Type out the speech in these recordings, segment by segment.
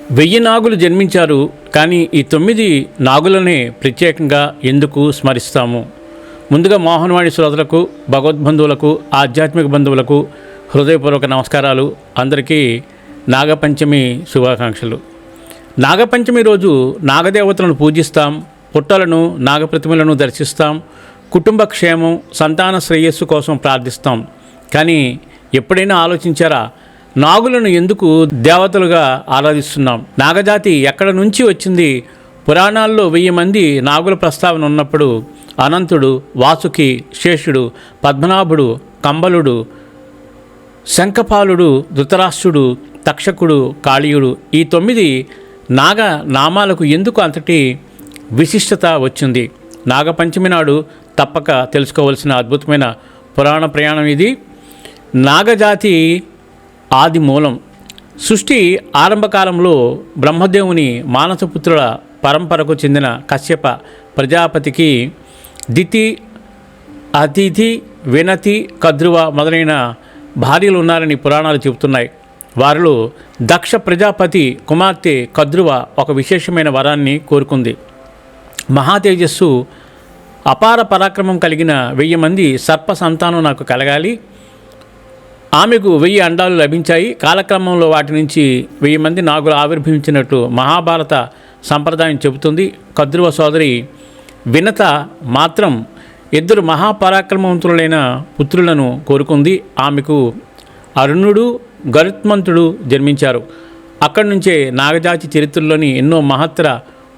1000 నాగులు జన్మించారు. కానీ ఈ 9 నాగులనే ప్రత్యేకంగా ఎందుకు స్మరిస్తాము? ముందుగా మోహన్వాణి శ్రోతలకు, భగవద్బంధువులకు, ఆధ్యాత్మిక బంధువులకు హృదయపూర్వక నమస్కారాలు. అందరికీ నాగపంచమి శుభాకాంక్షలు. నాగపంచమి రోజు నాగదేవతలను పూజిస్తాం, పుట్టలను, నాగప్రతిమలను దర్శిస్తాం, కుటుంబ క్షేమం, సంతాన శ్రేయస్సు కోసం ప్రార్థిస్తాం. కానీ ఎప్పుడైనా ఆలోచించారా, నాగులను ఎందుకు దేవతలుగా ఆరాధిస్తున్నాం? నాగజాతి ఎక్కడ నుంచి వచ్చింది? పురాణాల్లో 1000 మంది నాగుల ప్రస్తావన ఉన్నప్పుడు అనంతుడు, వాసుకి, శేషుడు, పద్మనాభుడు, కంబలుడు, శంఖపాలుడు, ధృతరాష్ట్రుడు, తక్షకుడు, కాళీయుడు, ఈ 9 నాగ నామాలకు ఎందుకు అంతటి విశిష్టత వచ్చింది? నాగపంచమి నాడు తప్పక తెలుసుకోవలసిన అద్భుతమైన పురాణ ప్రయాణం ఇది. నాగజాతి ఆది మూలం. సృష్టి ఆరంభకాలంలో బ్రహ్మదేవుని మానసపుత్రుల పరంపరకు చెందిన కశ్యప ప్రజాపతికి దితి, అతిథి, వినతి, కద్రువ మొదలైన భార్యలు ఉన్నారని పురాణాలు చెబుతున్నాయి. వారిలో దక్ష ప్రజాపతి కుమార్తె కద్రువ ఒక విశేషమైన వరాన్ని కోరుకుంది. మహాతేజస్సు, అపార పరాక్రమం కలిగిన 1000 మంది సర్ప సంతానం నాకు కలగాలి. ఆమెకు 1000 అండాలు లభించాయి. కాలక్రమంలో వాటి నుంచి 1000 మంది నాగులు ఆవిర్భవించినట్లు మహాభారత సంప్రదాయం చెబుతుంది. కద్రువ సోదరి వినత మాత్రం 2 మహాపరాక్రమవంతులైన పుత్రులను కోరుకుంది. ఆమెకు అరుణుడు, గరుత్మంతుడు జన్మించారు. అక్కడి నుంచే నాగజాతి చరిత్రలోని ఎన్నో మహత్తర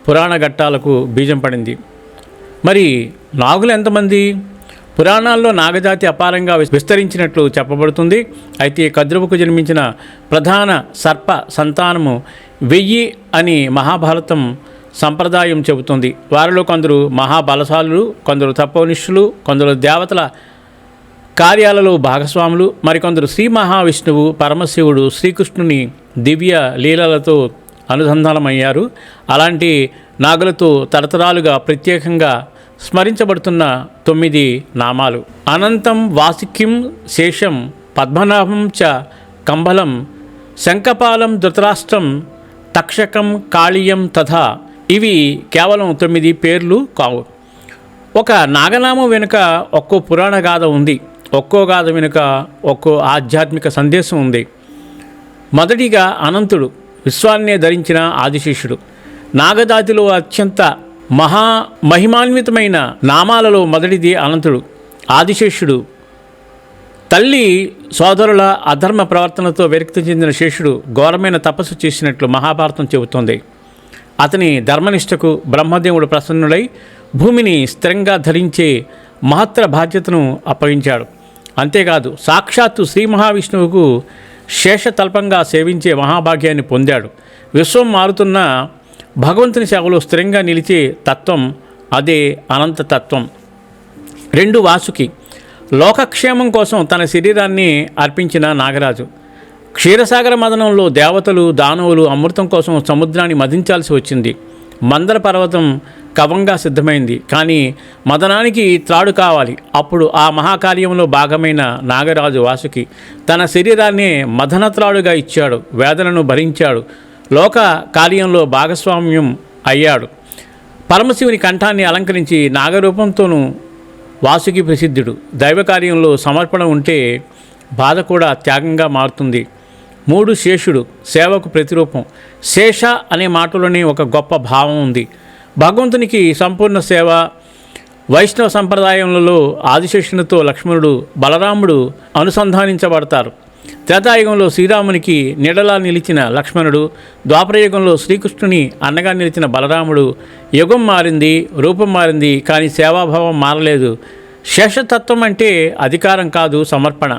పురాణ ఘట్టాలకు బీజం పడింది. మరి నాగులు ఎంతమంది? పురాణాల్లో నాగజాతి అపారంగా విస్తరించినట్లు చెప్పబడుతుంది. అయితే కద్రువకు జన్మించిన ప్రధాన సర్ప సంతానము 1000 అని మహాభారతం సంప్రదాయం చెబుతుంది. వారిలో కొందరు మహాబలశాలులు, కొందరు తపోనిష్ఠులు, కొందరు దేవతల కార్యాలలో భాగస్వాములు, మరికొందరు శ్రీ మహావిష్ణువు, పరమశివుడు, శ్రీకృష్ణుని దివ్య లీలలతో అనుసంధానమయ్యారు. అలాంటి నాగులతో తరతరాలుగా ప్రత్యేకంగా స్మరించబడుతున్న 9 నామాలు: అనంతం, వాసుకిం, శేషం, పద్మనాభం చ కంబలం, శంఖపాలం, ధృతరాష్ట్రం, తక్షకం, కాళీయం తథా. ఇవి కేవలం 9 పేర్లు కావు. ఒక నాగనామం వెనుక ఒక్కో పురాణ గాథ ఉంది. ఒక్కో గాథ వెనుక ఒక్కో ఆధ్యాత్మిక సందేశం ఉంది. మొదటిగా అనంతుడు, విశ్వాన్నే ధరించిన ఆదిశేషుడు. నాగజాతిలో అత్యంత మహిమాన్వితమైన నామాలలో మొదటిది అనంతుడు. ఆదిశేషుడు తల్లి సోదరుల అధర్మ ప్రవర్తనతో విరక్తి చెందిన శేషుడు ఘోరమైన తపస్సు చేసినట్లు మహాభారతం చెబుతోంది. అతని ధర్మనిష్టకు బ్రహ్మదేవుడు ప్రసన్నుడై భూమిని స్థిరంగా ధరించే మహత్తర బాధ్యతను అప్పగించాడు. అంతేకాదు, సాక్షాత్తు శ్రీ మహావిష్ణువుకు శేషతల్పంగా సేవించే మహాభాగ్యాన్ని పొందాడు. విశ్వం మారుతున్న భగవంతుని సేవలో స్థిరంగా నిలిచే తత్వం అదే అనంతతత్వం. 2 వాసుకి, లోకక్షేమం కోసం తన శరీరాన్ని అర్పించిన నాగరాజు. క్షీరసాగర మదనంలో దేవతలు, దానవులు అమృతం కోసం సముద్రాన్ని మదించాల్సి వచ్చింది. మందర పర్వతం కవంగా సిద్ధమైంది. కానీ మదనానికి త్రాడు కావాలి. అప్పుడు ఆ మహాకార్యంలో భాగమైన నాగరాజు వాసుకి తన శరీరాన్ని మదనత్రాడుగా ఇచ్చాడు. వేదనను భరించాడు. లోక కార్యంలో భాగస్వామ్యం అయ్యాడు. పరమశివుని కంఠాన్ని అలంకరించి నాగరూపంతోనూ వాసుకి ప్రసిద్ధుడు. దైవకార్యంలో సమర్పణ ఉంటే బాధ కూడా త్యాగంగా మారుతుంది. 3 శేషుడు, సేవకు ప్రతిరూపం. శేష అనే మాటలోనే ఒక గొప్ప భావం ఉంది. భగవంతునికి సంపూర్ణ సేవ. వైష్ణవ సంప్రదాయంలో ఆదిశేషునితో లక్ష్మణుడు, బలరాముడు అనుసంధానించబడతారు. త్రేతాయుగంలో శ్రీరామునికి నీడలా నిలిచిన లక్ష్మణుడు, ద్వాపరయుగంలో శ్రీకృష్ణుని అన్నగా నిలిచిన బలరాముడు. యుగం మారింది, రూపం మారింది, కానీ సేవాభావం మారలేదు. శేషతత్వం అంటే అధికారం కాదు, సమర్పణ.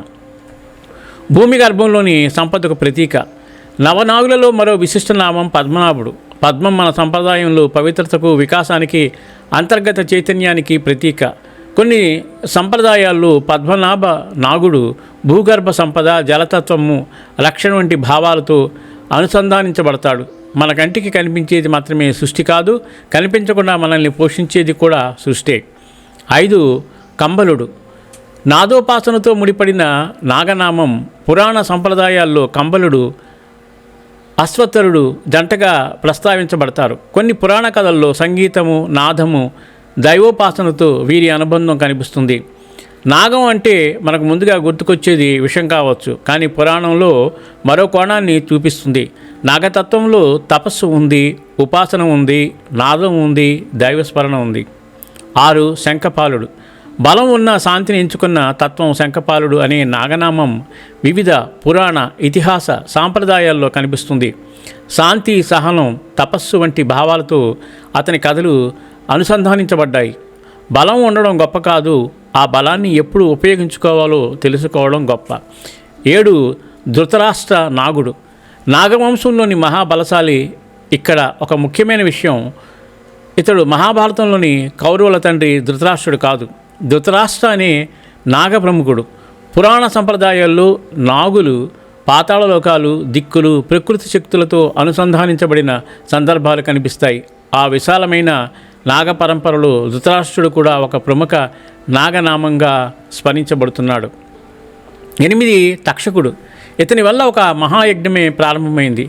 భూమి గర్భంలోని సంపదకు ప్రతీక. నవనాగులలో మరో విశిష్ట నామం పద్మనాభుడు. పద్మం మన సంప్రదాయంలో పవిత్రతకు, వికాసానికి, అంతర్గత చైతన్యానికి ప్రతీక. కొన్ని సంప్రదాయాల్లో పద్మనాభ నాగుడు భూగర్భ సంపద, జలతత్వము, రక్షణ వంటి భావాలతో అనుసంధానించబడతాడు. మన కంటికి కనిపించేది మాత్రమే సృష్టి కాదు, కనిపించకుండా మనల్ని పోషించేది కూడా సృష్టే. 5 కంబలుడు, నాదోపాసనతో ముడిపడిన నాగనామం. పురాణ సంప్రదాయాల్లో కంబలుడు అశ్వత్థరుడు జంటగా ప్రస్తావించబడతారు. కొన్ని పురాణ కథల్లో సంగీతము, నాదము, దైవోపాసనతో వీరి అనుబంధం కనిపిస్తుంది. నాగం అంటే మనకు ముందుగా గుర్తుకొచ్చేది విషం కావచ్చు, కానీ పురాణంలో మరో కోణాన్ని చూపిస్తుంది. నాగతత్వంలో తపస్సు ఉంది, ఉపాసన ఉంది, నాదం ఉంది, దైవస్మరణ ఉంది. 6 శంఖపాలుడు. బలం ఉన్న శాంతిని ఎంచుకున్న తత్వం శంఖపాలుడు అనే నాగనామం వివిధ పురాణ, ఇతిహాస సాంప్రదాయాల్లో కనిపిస్తుంది. శాంతి, సహనం, తపస్సు వంటి భావాలతో అతని కథలు అనుసంధానించబడ్డాయి. బలం ఉండడం గొప్ప కాదు, ఆ బలాన్ని ఎప్పుడు ఉపయోగించుకోవాలో తెలుసుకోవడం గొప్ప. 7 ధృతరాష్ట్ర నాగుడు. నాగవంశంలోని మహాబలశాలి. ఇక్కడ ఒక ముఖ్యమైన విషయం, ఇతడు మహాభారతంలోని కౌరవుల తండ్రి ధృతరాష్ట్రుడు కాదు. ధృతరాష్ట్ర అనే నాగ ప్రముఖుడు. పురాణ సంప్రదాయాల్లో నాగులు పాతాళ లోకాలు, దిక్కులు, ప్రకృతి శక్తులతో అనుసంధానించబడిన సందర్భాలు కనిపిస్తాయి. ఆ విశాలమైన నాగ పరంపరలో ధృతరాష్ట్రుడు కూడా ఒక ప్రముఖ నాగనామంగా స్మరించబడుతున్నాడు. 8 తక్షకుడు. ఇతని వల్ల ఒక మహాయజ్ఞమే ప్రారంభమైంది.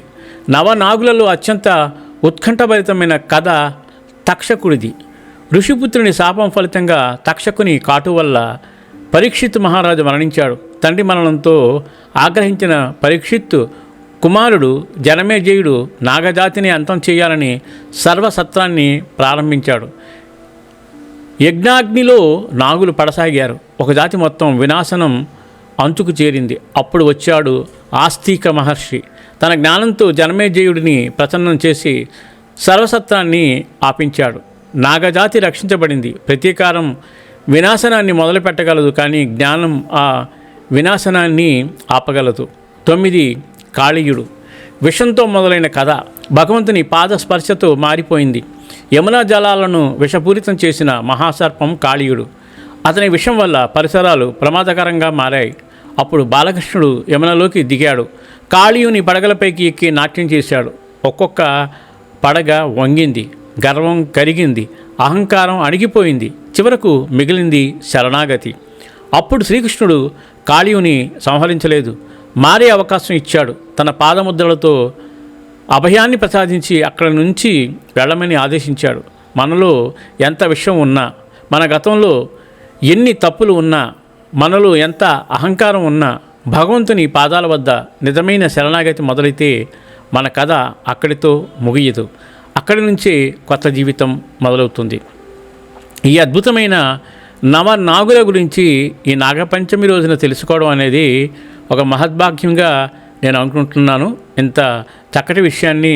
నవనాగులలో అత్యంత ఉత్కంఠభరితమైన కథ తక్షకుడిది. ఋషిపుత్రుని శాపం ఫలితంగా తక్షకుని కాటు వల్ల పరీక్షిత్ మహారాజు మరణించాడు. తండ్రి మరణంతో ఆగ్రహించిన పరీక్షిత్తు కుమారుడు జనమేజయుడు నాగజాతిని అంతం చేయాలని సర్వసత్రాన్ని ప్రారంభించాడు. యజ్ఞాగ్నిలో నాగులు పడసాగారు. ఒక జాతి మొత్తం వినాశనం అంచుకు చేరింది. అప్పుడు వచ్చాడు ఆస్తిక మహర్షి. తన జ్ఞానంతో జనమేజయుడిని ప్రసన్నం చేసి సర్వసత్రాన్ని ఆపించాడు. నాగజాతి రక్షించబడింది. ప్రతీకారం వినాశనాన్ని మొదలుపెట్టగలదు, కానీ జ్ఞానం ఆ వినాశనాన్ని ఆపగలదు. 9 కాళీయుడు. విషంతో మొదలైన కథ భగవంతుని పాదస్పర్శతో మారిపోయింది. యమునా జలాలను విషపూరితం చేసిన మహాసర్పం కాళీయుడు. అతని విషం వల్ల పరిసరాలు ప్రమాదకరంగా మారాయి. అప్పుడు బాలకృష్ణుడు యమునలోకి దిగాడు. కాళీయుని పడగలపైకి ఎక్కి నాట్యం చేశాడు. ఒక్కొక్క పడగ వంగింది, గర్వం కరిగింది, అహంకారం అణిగిపోయింది. చివరకు మిగిలింది శరణాగతి. అప్పుడు శ్రీకృష్ణుడు కాళీయుని సంహరించలేదు, మారే అవకాశం ఇచ్చాడు. తన పాదముద్రలతో అభయాన్ని ప్రసాదించి అక్కడి నుంచి వెళ్ళమని ఆదేశించాడు. మనలో ఎంత విషయం ఉన్నా, మన గతంలో ఎన్ని తప్పులు ఉన్నా, మనలో ఎంత అహంకారం ఉన్నా, భగవంతుని పాదాల వద్ద నిజమైన శరణాగతి మొదలైతే మన కథ అక్కడితో ముగియదు. అక్కడి నుంచే కొత్త జీవితం మొదలవుతుంది. ఈ అద్భుతమైన నవనాగుల గురించి ఈ నాగపంచమి రోజున తెలుసుకోవడం అనేది ఒక మహద్భాగ్యంగా నేను అనుకుంటున్నాను. ఇంత చక్కటి విషయాన్ని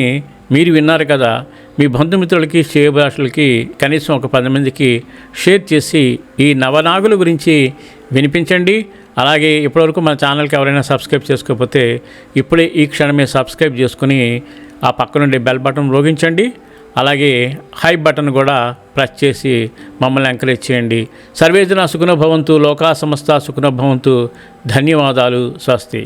మీరు విన్నారు కదా, మీ బంధుమిత్రులకి, శ్రేయోభిలాషులకి కనీసం ఒక 10 మందికి షేర్ చేసి ఈ నవనాగుల గురించి వినిపించండి. అలాగే ఇప్పటివరకు మన ఛానల్కి ఎవరైనా సబ్స్క్రైబ్ చేసుకోకపోతే ఇప్పుడే ఈ క్షణమే సబ్స్క్రైబ్ చేసుకుని ఆ పక్క నుండి బెల్ బటన్ మోగించండి. అలాగే హై బటన్ కూడా ప్రెస్ చేసి మమ్మల్ని ఎంకరేజ్ చేయండి. సర్వేజన సుఖినో భవంతు, లోకా సమస్త సుఖినో భవంతు. ధన్యవాదాలు. స్వస్తి.